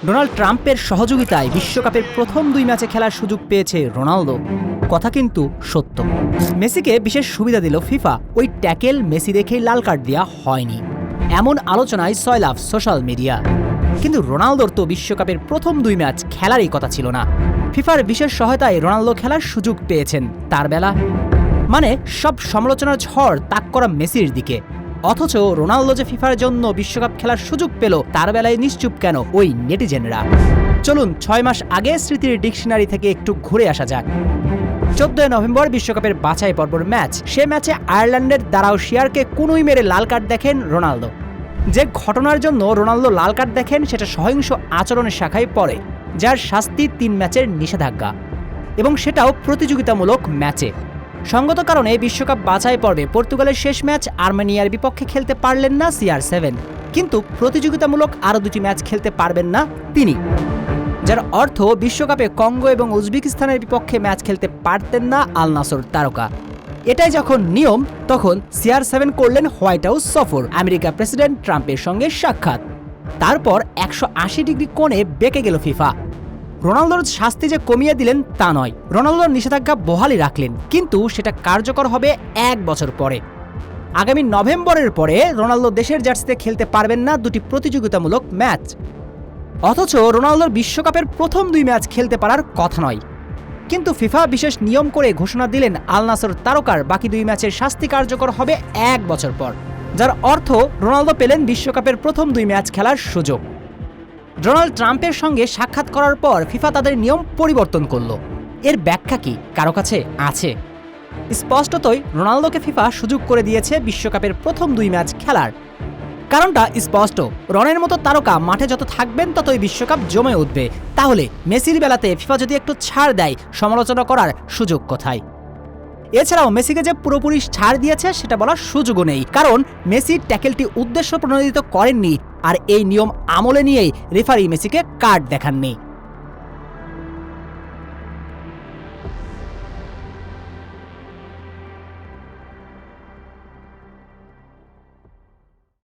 Donald ট্রাম্পের সহযোগিতায় বিশ্বকাপের প্রথম 2 ম্যাচে খেলার সুযোগ পেয়েছে রোনালদো। কথা কিন্তু সত্য। মেসিকে বিশেষ সুবিধা দিল ফিফা, ওই ট্যাকেল মেসি দেখেই লাল কার্ড দেওয়া হয়নি, এমন আলোচনায় সয়লাভ সোশ্যাল মিডিয়া। কিন্তু রোনালদোর তো বিশ্বকাপের প্রথম 2 ম্যাচ খেলারই কথা ছিল না। ফিফার বিশেষ সহায়তায় রোনালদো খেলার সুযোগ পেয়েছেন, তার বেলা মানে সব সমালোচনার ঝড় তাক করা মেসির দিকে। অথচ রোনালদো যে ফিফার জন্য বিশ্বকাপ খেলার সুযোগ পেল, তার বেলায় নিশ্চুপ কেন ওই নেটিজেনরা? চলুন 6 মাস আগে স্মৃতির ডিকশনারি থেকে একটু ঘুরে আসা যাক। 14 নভেম্বর বিশ্বকাপের বাছাই পর্বের ম্যাচ। সে ম্যাচে আয়ারল্যান্ডের দারাউশিয়ারকে কুনুই মেরে লাল কার্ড দেখেন রোনালদো। যে ঘটনার জন্য রোনালদো লাল কার্ড দেখেন সেটা সহিংস আচরণের শাখায় পড়ে, যার শাস্তি 3 ম্যাচের নিষেধাজ্ঞা, এবং সেটাও প্রতিযোগিতামূলক ম্যাচে। সঙ্গত কারণে বিশ্বকাপ বাছাই পর্বে পর্তুগালের শেষ ম্যাচ আর্মেনিয়ার বিপক্ষে খেলতে পারলেন না CR7, কিন্তু প্রতিযোগিতামূলক আরও 2টি ম্যাচ খেলতে পারবেন না তিনি, যার অর্থ বিশ্বকাপে কঙ্গো এবং উজবেকিস্তানের বিপক্ষে ম্যাচ খেলতে পারতেন না আল নাসর তারকা। এটাই যখন নিয়ম, তখন CR7 করলেন হোয়াইট হাউস সফর, আমেরিকা প্রেসিডেন্ট ট্রাম্পের সঙ্গে সাক্ষাৎ। তারপর 180 ডিগ্রি কোণে বেঁকে গেল ফিফা। রোনালদোর শাস্তি যে কমিয়ে দিলেন তা নয়, রোনালদোর নিষেধাজ্ঞা বহালই রাখলেন, কিন্তু সেটা কার্যকর হবে 1 বছর পরে। আগামী নভেম্বরের পরে রোনালদো দেশের জার্সিতে খেলতে পারবেন না 2টি প্রতিযোগিতামূলক ম্যাচ। অথচ রোনালদোর বিশ্বকাপের প্রথম 2 ম্যাচ খেলতে পারার কথা নয়, কিন্তু ফিফা বিশেষ নিয়ম করে ঘোষণা দিলেন আল নাসর তারকার বাকি 2 ম্যাচের শাস্তি কার্যকর হবে 1 বছর পর, যার অর্থ রোনালদো পেলেন বিশ্বকাপের প্রথম 2 ম্যাচ খেলার সুযোগ। ডোনাল্ড ট্রাম্পের সঙ্গে সাক্ষাৎ করার পর ফিফা তাদের নিয়ম পরিবর্তন করল। এর ব্যাখ্যা কি কারো কাছে আছে? স্পষ্টতই রোনালদোকে ফিফা সুযোগ করে দিয়েছে বিশ্বকাপের প্রথম 2 ম্যাচ খেলার। কারণটা স্পষ্ট, রনের মতো তারকা মাঠে যত থাকবেন ততই বিশ্বকাপ জমে উঠবে। তাহলে মেসির বেলাতে ফিফা যদি একটু ছাড় দেয়, সমালোচনা করার সুযোগ কোথায়? এছাড়াও মেসিকে যে পুরোপুরি ছাড় দিয়েছে সেটা বলার সুযোগও নেই, কারণ মেসি ট্যাকেলটি উদ্দেশ্য প্রণোদিত করেননি, আর এই নিয়ম আমলে নিয়েই রেফারি মেসিকে কার্ড দেখাননি।